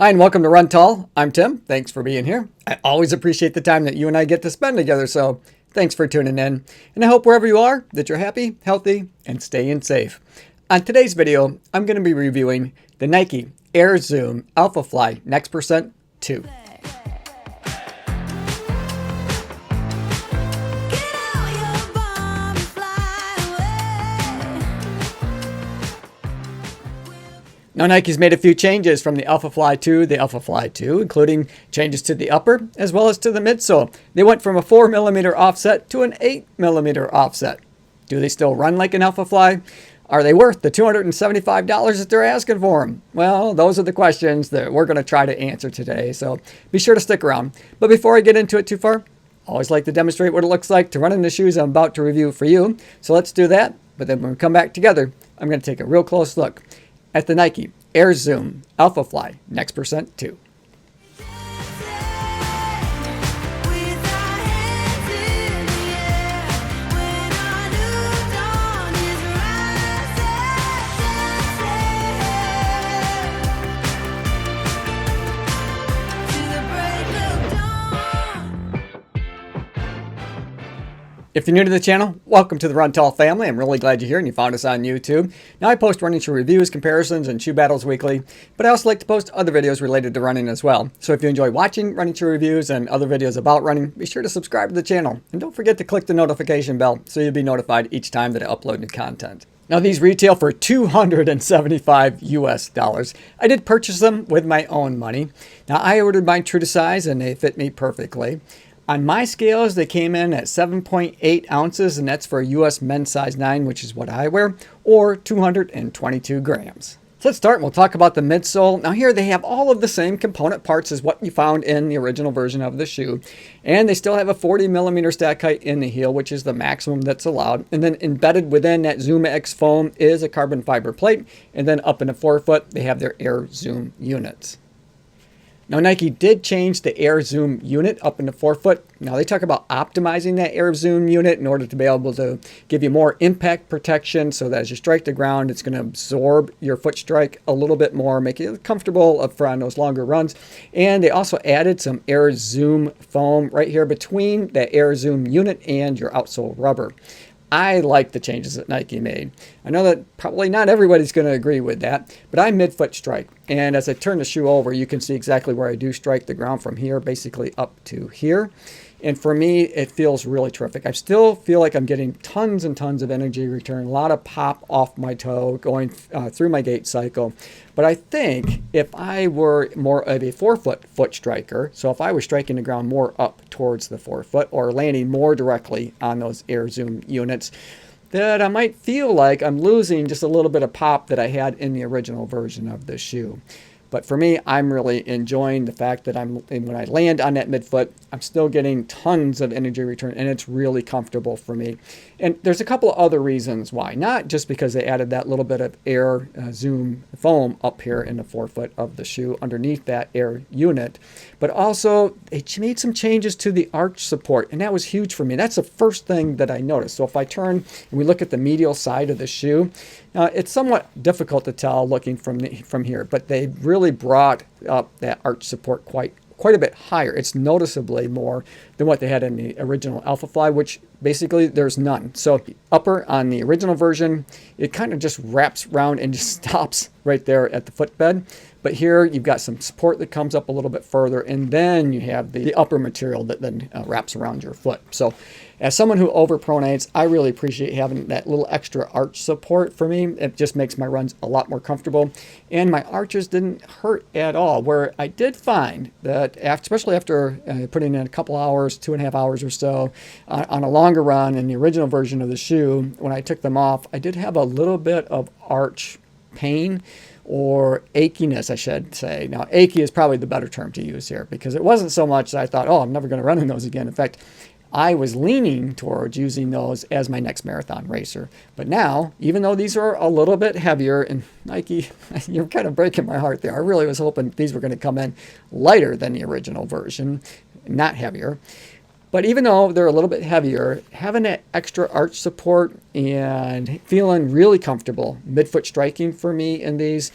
Hi, and welcome to Run Tall. I'm Tim. Thanks for being here. I always appreciate the time that you and I get to spend together, so thanks for tuning in. And I hope wherever you are that you're happy, healthy, and staying safe. On today's video, I'm going to be reviewing the Nike Air Zoom AlphaFly Next Percent 2. Now, Nike's made a few changes from the AlphaFly to the AlphaFly 2, including changes to the upper as well as to the midsole. They went from a 4mm offset to an 8mm offset. Do they still run like an AlphaFly? Are they worth the $275 that they're asking for them? Well, those are the questions that we're going to try to answer today, so be sure to stick around. But before I get into it too far, I always like to demonstrate what it looks like to run in the shoes I'm about to review for you. So let's do that, but then when we come back together, I'm going to take a real close look at the Nike Air Zoom AlphaFly Next Percent 2. If you're new to the channel, welcome to the Run Tall family. I'm really glad you're here and you found us on YouTube. Now I post running shoe reviews, comparisons, and shoe battles weekly, but I also like to post other videos related to running as well. So if you enjoy watching running shoe reviews and other videos about running, be sure to subscribe to the channel. And don't forget to click the notification bell so you'll be notified each time that I upload new content. Now these retail for $275 US. I did purchase them with my own money. Now I ordered mine true to size and they fit me perfectly. On my scales, they came in at 7.8 ounces, and that's for a US men's size 9, which is what I wear, or 222 grams. So let's start and we'll talk about the midsole. Now here they have all of the same component parts as what you found in the original version of the shoe. And they still have a 40mm stack height in the heel, which is the maximum that's allowed. And then embedded within that ZoomX foam is a carbon fiber plate. And then up in the forefoot, they have their Air Zoom units. Now Nike did change the Air Zoom unit up in the forefoot. Now they talk about optimizing that Air Zoom unit in order to be able to give you more impact protection so that as you strike the ground, it's going to absorb your foot strike a little bit more, make it comfortable for on those longer runs. And they also added some Air Zoom foam right here between that Air Zoom unit and your outsole rubber. I like the changes that Nike made. I know that probably not everybody's going to agree with that, but I midfoot strike. And as I turn the shoe over, you can see exactly where I do strike the ground from here, basically up to here. And for me, it feels really terrific. I still feel like I'm getting tons and tons of energy return, a lot of pop off my toe going through my gait cycle. But I think if I were more of a forefoot foot striker, so if I was striking the ground more up towards the forefoot or landing more directly on those Air Zoom units, that I might feel like I'm losing just a little bit of pop that I had in the original version of the shoe. But for me, I'm really enjoying the fact that when I land on that midfoot, I'm still getting tons of energy return, and it's really comfortable for me. And there's a couple of other reasons why. Not just because they added that little bit of Air Zoom foam up here in the forefoot of the shoe underneath that Air unit, but also they made some changes to the arch support, and that was huge for me. That's the first thing that I noticed. So if I turn and we look at the medial side of the shoe, it's somewhat difficult to tell looking from here, but they really brought up that arch support quite a bit higher. It's noticeably more than what they had in the original AlphaFly, which basically there's none. So the upper on the original version, it kind of just wraps around and just stops right there at the footbed. But here you've got some support that comes up a little bit further, and then you have the upper material that then wraps around your foot. So as someone who overpronates, I really appreciate having that little extra arch support for me. It just makes my runs a lot more comfortable. And my arches didn't hurt at all, where I did find that, especially after putting in a couple hours, 2.5 hours or so, on a longer run in the original version of the shoe, when I took them off, I did have a little bit of arch pain or achiness, I should say. Now, achy is probably the better term to use here, because it wasn't so much that I thought, oh, I'm never going to run in those again. In fact, I was leaning towards using those as my next marathon racer. But now, even though these are a little bit heavier, and Nike, you're kind of breaking my heart there. I really was hoping these were going to come in lighter than the original version, not heavier. But even though they're a little bit heavier, having that extra arch support and feeling really comfortable midfoot striking for me in these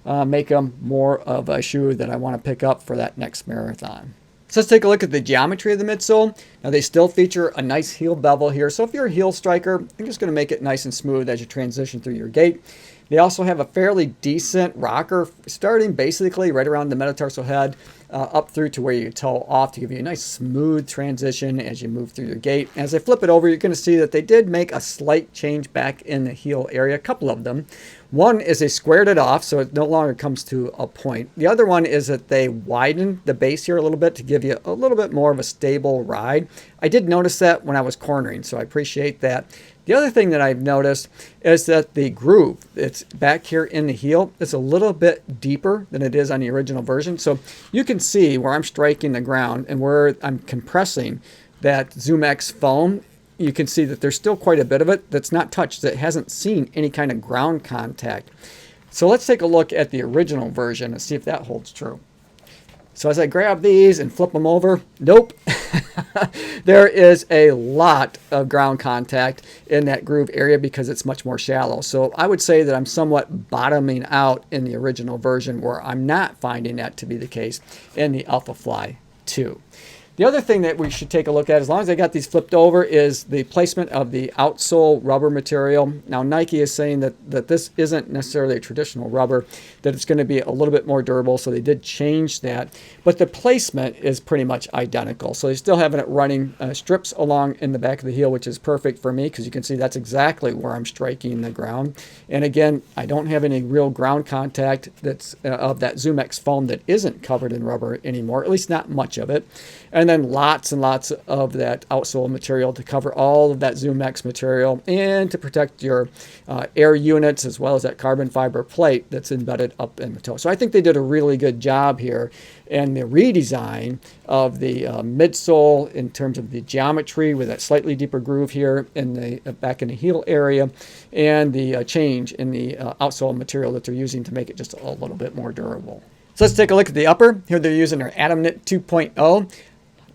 make them more of a shoe that I want to pick up for that next marathon. So let's take a look at the geometry of the midsole. Now they still feature a nice heel bevel here. So if you're a heel striker, I'm just going to make it nice and smooth as you transition through your gait. They also have a fairly decent rocker starting basically right around the metatarsal head up through to where you toe off to give you a nice smooth transition as you move through your gait. As I flip it over, you're going to see that they did make a slight change back in the heel area, a couple of them. One is they squared it off so it no longer comes to a point. The other one is that they widened the base here a little bit to give you a little bit more of a stable ride. I did notice that when I was cornering, so I appreciate that. The other thing that I've noticed is that the groove that's back here in the heel is a little bit deeper than it is on the original version. So you can see where I'm striking the ground and where I'm compressing that ZoomX foam. You can see that there's still quite a bit of it that's not touched, that hasn't seen any kind of ground contact. So let's take a look at the original version and see if that holds true. So as I grab these and flip them over, nope. There is a lot of ground contact in that groove area because it's much more shallow. So I would say that I'm somewhat bottoming out in the original version, where I'm not finding that to be the case in the AlphaFly 2. The other thing that we should take a look at, as long as I got these flipped over, is the placement of the outsole rubber material. Now Nike is saying that this isn't necessarily a traditional rubber, that it's going to be a little bit more durable, so they did change that. But the placement is pretty much identical. So they're still having it running strips along in the back of the heel, which is perfect for me because you can see that's exactly where I'm striking the ground. And again, I don't have any real ground contact that's of that ZoomX foam that isn't covered in rubber anymore, at least not much of it. And then lots and lots of that outsole material to cover all of that ZoomX material and to protect your air units, as well as that carbon fiber plate that's embedded up in the toe. So I think they did a really good job here in the redesign of the midsole in terms of the geometry, with that slightly deeper groove here in the back in the heel area, and the change in the outsole material that they're using to make it just a little bit more durable. So let's take a look at the upper. Here they're using their Atom Knit 2.0.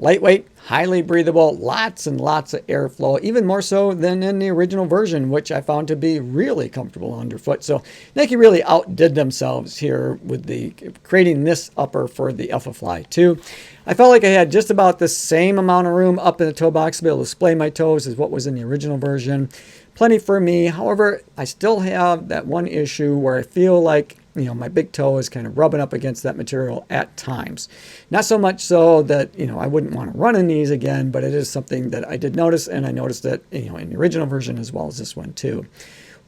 Lightweight, highly breathable, lots and lots of airflow, even more so than in the original version, which I found to be really comfortable underfoot. So Nike really outdid themselves here with the creating this upper for the AlphaFly 2. I felt like I had just about the same amount of room up in the toe box to be able to display my toes as what was in the original version. Plenty for me. However, I still have that one issue where I feel like, you know, my big toe is kind of rubbing up against that material at times. Not so much so that, you know, I wouldn't want to run in these again, but it is something that I did notice, and I noticed that, you know, in the original version as well as this one too.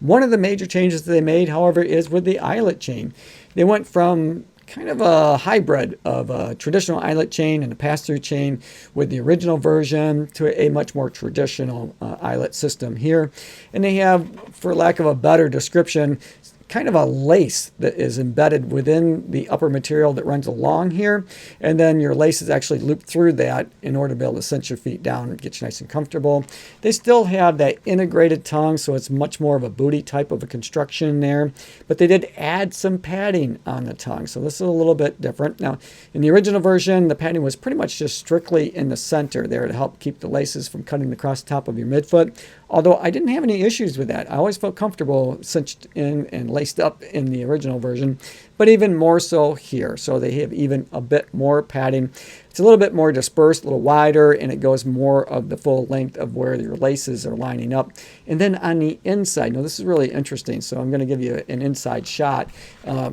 One of the major changes that they made, however, is with the eyelet chain. They went from kind of a hybrid of a traditional eyelet chain and a pass-through chain with the original version to a much more traditional eyelet system here. And they have, for lack of a better description, kind of a lace that is embedded within the upper material that runs along here, and then your lace is actually looped through that in order to be able to cinch your feet down and get you nice and comfortable. They still have that integrated tongue, so it's much more of a booty type of a construction there, but they did add some padding on the tongue, so this is a little bit different. Now, in the original version, the padding was pretty much just strictly in the center there to help keep the laces from cutting across the top of your midfoot, although I didn't have any issues with that. I always felt comfortable cinched in and laced up in the original version, but even more so here. So they have even a bit more padding. It's a little bit more dispersed, a little wider, and it goes more of the full length of where your laces are lining up. And then on the inside, now this is really interesting, so I'm going to give you an inside shot.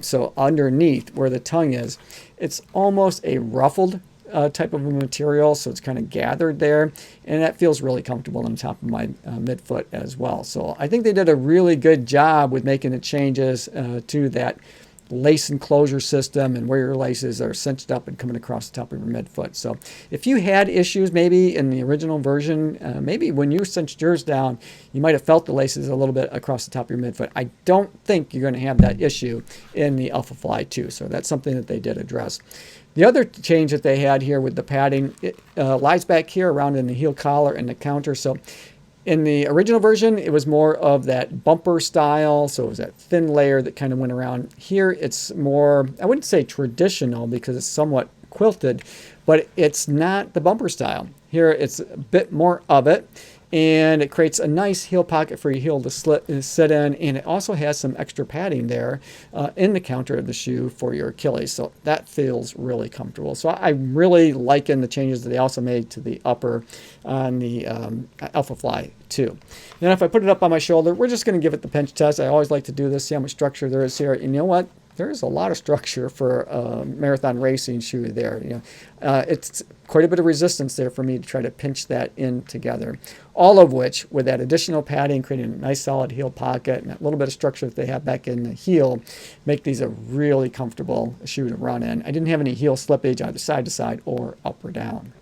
So underneath where the tongue is, it's almost a ruffled type of a material, so it's kind of gathered there, and that feels really comfortable on top of my midfoot as well. So I think they did a really good job with making the changes to that lace enclosure system and where your laces are cinched up and coming across the top of your midfoot. So if you had issues maybe in the original version, maybe when you cinched yours down, you might have felt the laces a little bit across the top of your midfoot. I don't think you're going to have that issue in the AlphaFly 2, so that's something that they did address. The other change that they had here with the padding, it lies back here around in the heel collar and the counter. So in the original version, it was more of that bumper style, so it was that thin layer that kind of went around. Here it's more, I wouldn't say traditional because it's somewhat quilted, but it's not the bumper style. Here it's a bit more of it, And it creates a nice heel pocket for your heel to sit in, and it also has some extra padding there in the counter of the shoe for your Achilles, so that feels really comfortable. So I'm really liking the changes that they also made to the upper on the AlphaFly 2. Then if I put it up on my shoulder, we're just going to give it the pinch test. I always like to do this, see how much structure there is here. And you know what? There's a lot of structure for a marathon racing shoe there. It's quite a bit of resistance there for me to try to pinch that in together. All of which, with that additional padding, creating a nice solid heel pocket and that little bit of structure that they have back in the heel, make these a really comfortable shoe to run in. I didn't have any heel slippage either side to side or up or down.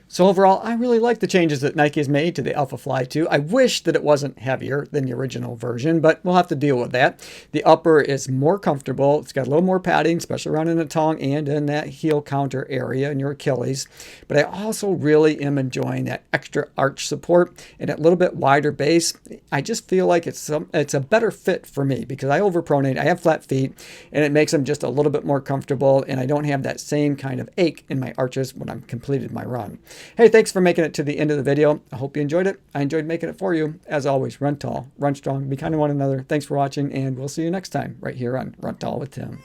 So overall, I really like the changes that Nike has made to the AlphaFly 2. I wish that it wasn't heavier than the original version, but we'll have to deal with that. The upper is more comfortable. It's got a little more padding, especially around in the tongue and in that heel counter area in your Achilles. But I also really am enjoying that extra arch support and that little bit wider base. I just feel like it's a better fit for me because I overpronate. I have flat feet, and it makes them just a little bit more comfortable, and I don't have that same kind of ache in my arches when I've completed my run. Hey, thanks for making it to the end of the video. I hope you enjoyed it. I enjoyed making it for you. As always, run tall, run strong, be kind to one another. Thanks for watching, and we'll see you next time right here on Run Tall with Tim.